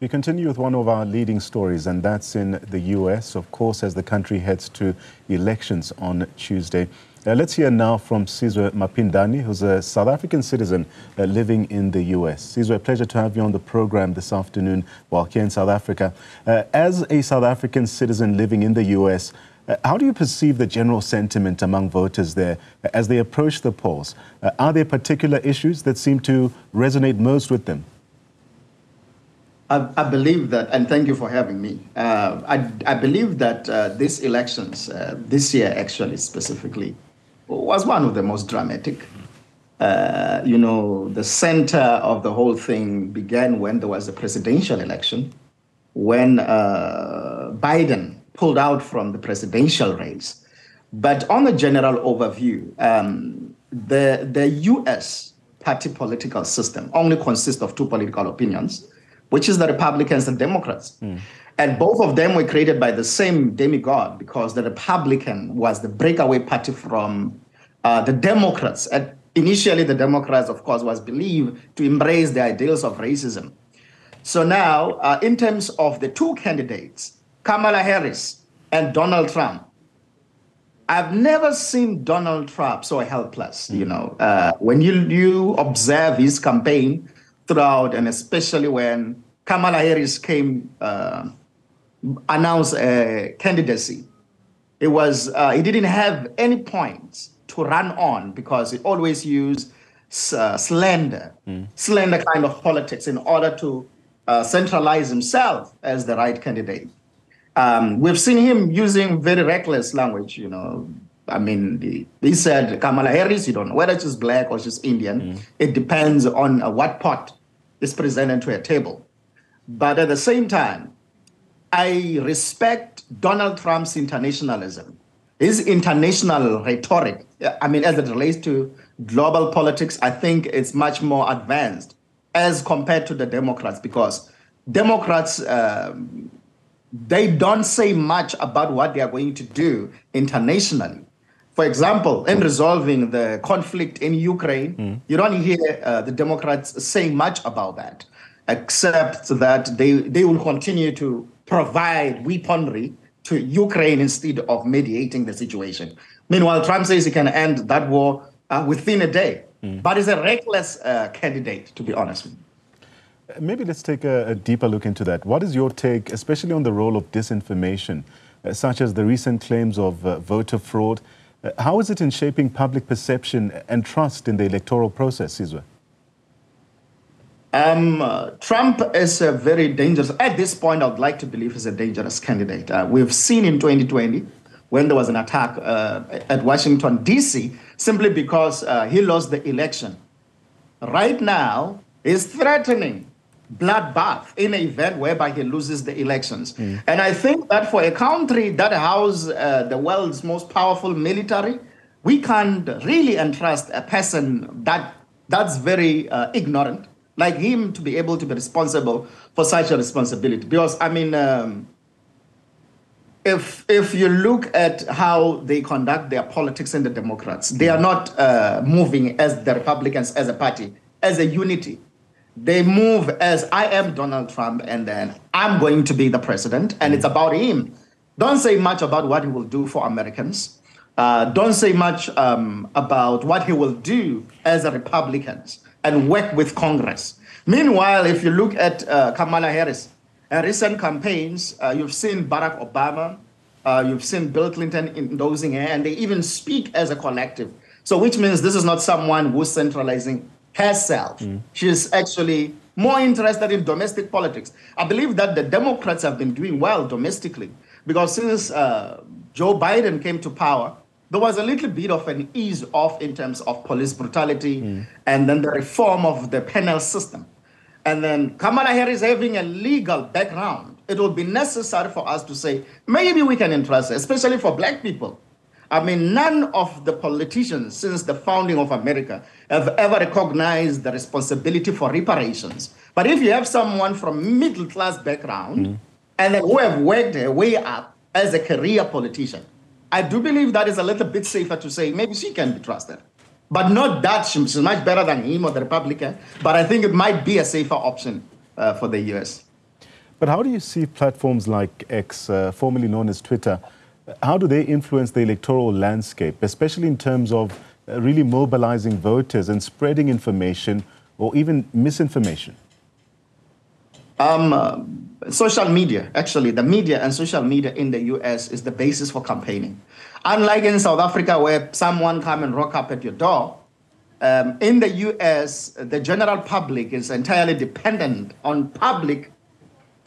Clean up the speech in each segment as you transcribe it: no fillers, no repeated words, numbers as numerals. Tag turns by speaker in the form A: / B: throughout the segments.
A: We continue with one of our leading stories, and that's in the U.S., of course, as the country heads to elections on Tuesday. Let's hear now from Sizwe Maphindani, who's a South African citizen living in the U.S. Sizwe, a pleasure to have you on the program this afternoon while here in South Africa. As a South African citizen living in the U.S., how do you perceive the general sentiment among voters there as they approach the polls? Are there particular issues that seem to resonate most with them?
B: I believe that, and thank you for having me. I believe that these elections, this year actually specifically, was one of the most dramatic. The center of the whole thing began when there was a presidential election, when Biden pulled out from the presidential race. But on the general overview, the U.S. party political system only consists of two political opinions, which is the Republicans and Democrats. And both of them were created by the same demigod because the Republican was the breakaway party from the Democrats. And initially, the Democrats, of course, was believed to embrace the ideals of racism. So now, in terms of the two candidates, Kamala Harris and Donald Trump, I've never seen Donald Trump so helpless. When you observe his campaign throughout, and especially when Kamala Harris announced a candidacy, he didn't have any points to run on because he always used slender kind of politics in order to centralize himself as the right candidate. We've seen him using very reckless language, he said, Kamala Harris, you don't know whether she's black or she's Indian. It depends on what pot is presented to a table. But at the same time, I respect Donald Trump's internationalism, his international rhetoric. As it relates to global politics, I think it's much more advanced as compared to the Democrats, because Democrats, they don't say much about what they are going to do internationally. For example, in resolving the conflict in Ukraine, you don't hear the Democrats saying much about that, except that they will continue to provide weaponry to Ukraine instead of mediating the situation. Meanwhile, Trump says he can end that war within a day, but he's a reckless candidate, to be honest with you.
A: Maybe let's take a deeper look into that. What is your take, especially on the role of disinformation, such as the recent claims of voter fraud? How is it in shaping public perception and trust in the electoral process, Sizwe?
B: Trump is a very dangerous, at this point, I would like to believe he's a dangerous candidate. We've seen in 2020, when there was an attack at Washington, D.C., simply because he lost the election. Right now, he's threatening bloodbath in an event whereby he loses the elections. And I think that for a country that houses the world's most powerful military, we can't really entrust a person that's very ignorant like him to be able to be responsible for such a responsibility. Because, if you look at how they conduct their politics in the Democrats, they are not moving as the Republicans as a party, as a unity. They move as I am Donald Trump, and then I'm going to be the president, and it's about him. Don't say much about what he will do for Americans. Don't say much about what he will do as a Republican and work with Congress. Meanwhile, if you look at Kamala Harris, recent campaigns, you've seen Barack Obama, you've seen Bill Clinton endorsing her, and they even speak as a collective. So which means this is not someone who's centralizing herself. She's actually more interested in domestic politics. I believe that the Democrats have been doing well domestically because since Joe Biden came to power, there was a little bit of an ease off in terms of police brutality and then the reform of the penal system. And then Kamala Harris having a legal background, it will be necessary for us to say, maybe we can entrust her, especially for black people. None of the politicians since the founding of America have ever recognized the responsibility for reparations. But if you have someone from middle-class background and then who have worked their way up as a career politician, I do believe that is a little bit safer to say maybe she can be trusted. But not that she's much better than him or the Republican, but I think it might be a safer option for the U.S.
A: But how do you see platforms like X, formerly known as Twitter, how do they influence the electoral landscape, especially in terms of really mobilizing voters and spreading information or even misinformation?
B: Social media, actually, the media and social media in the US is the basis for campaigning. Unlike in South Africa, where someone come and rock up at your door, in the US, the general public is entirely dependent on public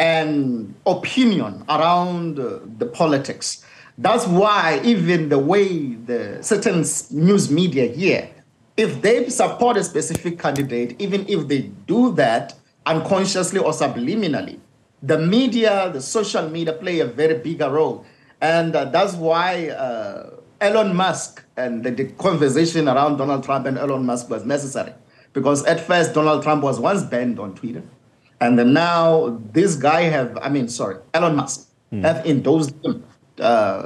B: and opinion around the politics. That's why even the way the certain news media here, if they support a specific candidate, even if they do that unconsciously or subliminally, the media, the social media play a very bigger role. And that's why Elon Musk and the conversation around Donald Trump and Elon Musk was necessary. Because at first, Donald Trump was once banned on Twitter. And then now this guy Elon Musk have endorsed him.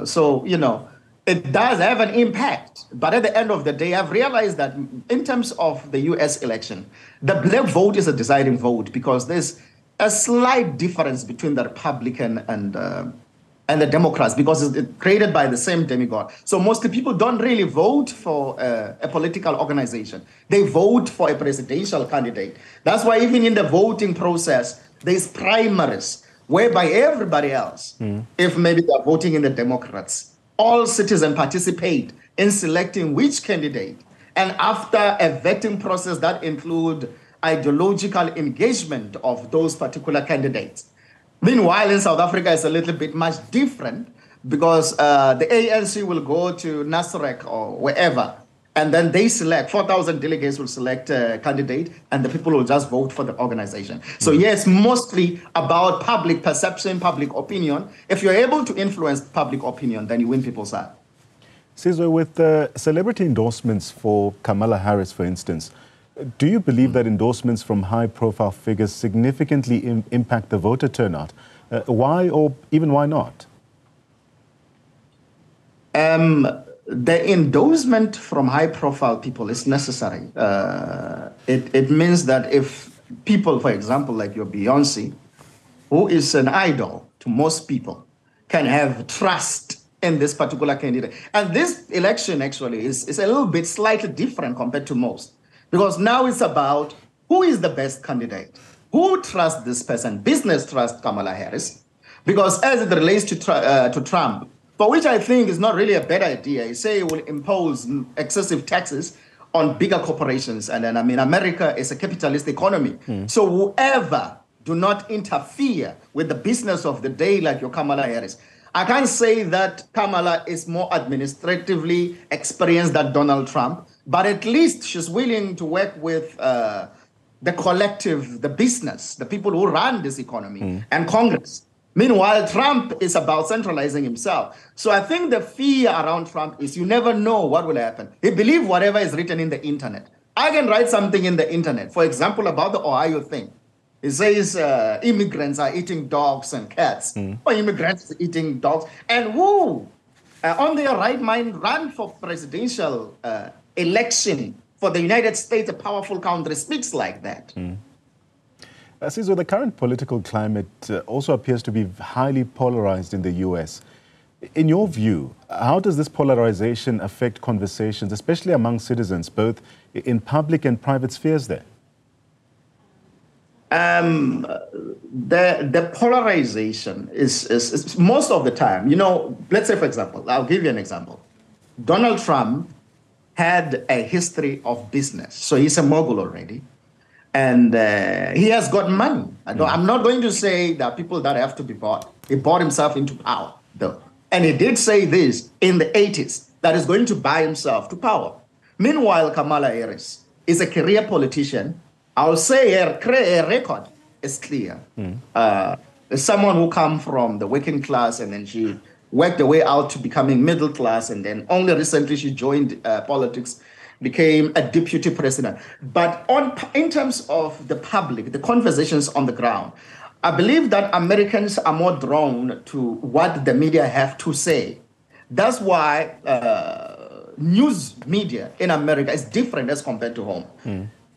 B: So, you know, it does have an impact. But at the end of the day, I've realized that in terms of the US election, the black vote is a deciding vote because there's a slight difference between the Republican and the Democrats because it's created by the same demigod. So most people don't really vote for a political organization. They vote for a presidential candidate. That's why even in the voting process, there's primaries whereby everybody else, if maybe they're voting in the Democrats, all citizens participate in selecting which candidate. And after a vetting process that includes ideological engagement of those particular candidates. Meanwhile, in South Africa, it's a little bit much different because the ANC will go to Nasrec or wherever, and then they select, 4,000 delegates will select a candidate, and the people will just vote for the organization. So yes, mostly about public perception, public opinion. If you're able to influence public opinion, then you win people's heart.
A: Sizwe, with celebrity endorsements for Kamala Harris, for instance, do you believe that endorsements from high-profile figures significantly impact the voter turnout? Why or even why not?
B: The endorsement from high-profile people is necessary. It means that if people, for example, like your Beyonce, who is an idol to most people, can have trust in this particular candidate. And this election actually is a little bit slightly different compared to most. Because now it's about who is the best candidate, who trusts this person. Business trusts Kamala Harris, because as it relates to Trump, for which I think is not really a bad idea. You say it will impose excessive taxes on bigger corporations. And then, I mean, America is a capitalist economy. So whoever do not interfere with the business of the day like your Kamala Harris. I can't say that Kamala is more administratively experienced than Donald Trump, but at least she's willing to work with the collective, the business, the people who run this economy, and Congress. Meanwhile, Trump is about centralizing himself. So I think the fear around Trump is you never know what will happen. He believes whatever is written in the internet. I can write something in the internet, for example, about the Ohio thing. It says immigrants are eating dogs and cats, or immigrants eating dogs. And who, on their right mind, run for presidential election for the United States, a powerful country, speaks like that.
A: Sizwe, the current political climate also appears to be highly polarized in the US. In your view, how does this polarization affect conversations, especially among citizens, both in public and private spheres there?
B: The polarization is most of the time, you know, let's say, for example, I'll give you an example. Donald Trump had a history of business. So he's a mogul already. And he has got money. I'm not going to say that people that have to be bought. He bought himself into power, though. And he did say this in the 80s, that he's going to buy himself to power. Meanwhile, Kamala Harris is a career politician. I'll say her record is clear. Someone who comes from the working class and then she worked her way out to becoming middle class, and then only recently she joined politics, became a deputy president. But in terms of the public, the conversations on the ground, I believe that Americans are more drawn to what the media have to say. That's why news media in America is different as compared to home.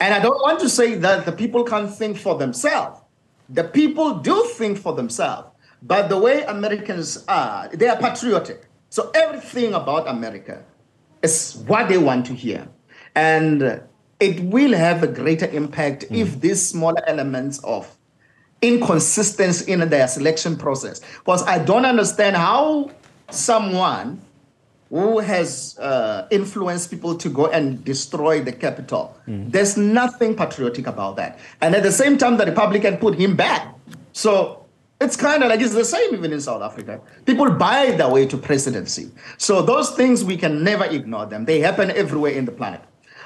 B: And I don't want to say that the people can't think for themselves, the people do think for themselves. But the way Americans are, they are patriotic. So everything about America is what they want to hear. And it will have a greater impact if these smaller elements of inconsistency in their selection process. Because I don't understand how someone who has influenced people to go and destroy the Capitol, there's nothing patriotic about that. And at the same time, the Republican put him back. So it's kind of like it's the same even in South Africa. People buy their way to presidency. So those things, we can never ignore them. They happen everywhere in the planet.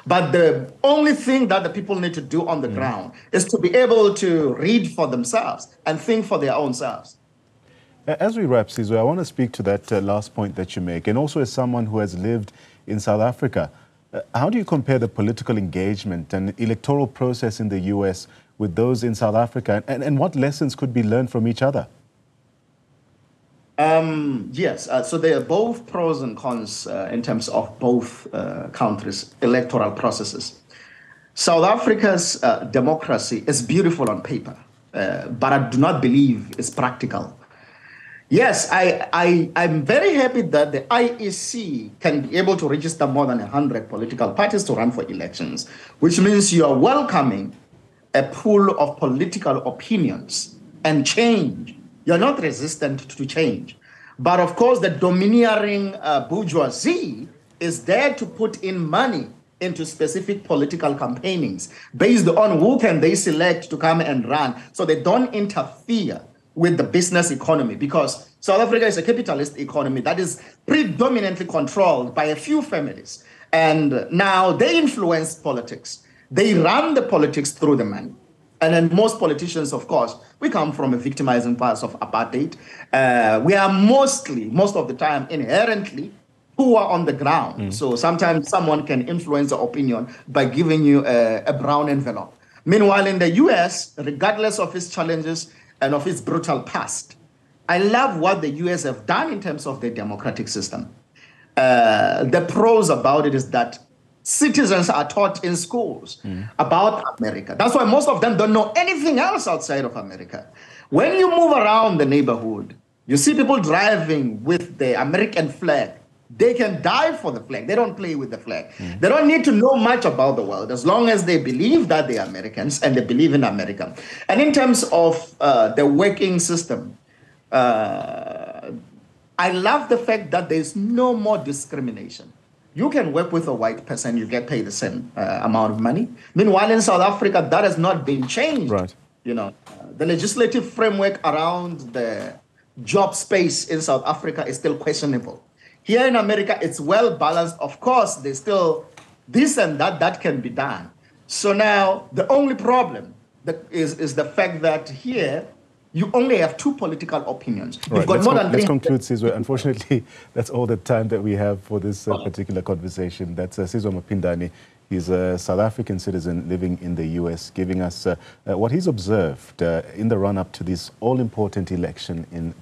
B: But the only thing that the people need to do on the ground is to be able to read for themselves and think for their own selves.
A: As we wrap, Sizwe, I want to speak to that last point that you make. And also as someone who has lived in South Africa, how do you compare the political engagement and electoral process in the US with those in South Africa? And what lessons could be learned from each other?
B: Yes, so there are both pros and cons in terms of both countries' electoral processes. South Africa's democracy is beautiful on paper, but I do not believe it's practical. Yes, I'm very happy that the IEC can be able to register more than 100 political parties to run for elections, which means you are welcoming a pool of political opinions and change. You're not resistant to change. But of course, the domineering bourgeoisie is there to put in money into specific political campaignings based on who can they select to come and run, so they don't interfere with the business economy, because South Africa is a capitalist economy that is predominantly controlled by a few families. And now they influence politics. They run the politics through the money. And then most politicians, of course, we come from a victimizing past of apartheid. We are most of the time, inherently poor on the ground. So sometimes someone can influence the opinion by giving you a brown envelope. Meanwhile, in the US, regardless of its challenges and of its brutal past, I love what the US have done in terms of the democratic system. The pros about it is that citizens are taught in schools about America. That's why most of them don't know anything else outside of America. When you move around the neighborhood, you see people driving with the American flag. They can die for the flag. They don't play with the flag. They don't need to know much about the world as long as they believe that they are Americans and they believe in America. And in terms of the working system, I love the fact that there's no more discrimination. You can work with a white person, you get paid the same amount of money. Meanwhile, in South Africa, that has not been changed.
A: Right.
B: You know, the legislative framework around the job space in South Africa is still questionable. Here in America, it's well balanced. Of course, there's still this and that can be done. So now the only problem is the fact that here, you only have two political opinions.
A: Right.
B: You've got more than
A: let's conclude, Sizwe. Unfortunately, that's all the time that we have for this particular conversation. That's Sizwe Maphindani. He's a South African citizen living in the US, giving us what he's observed in the run-up to this all-important election in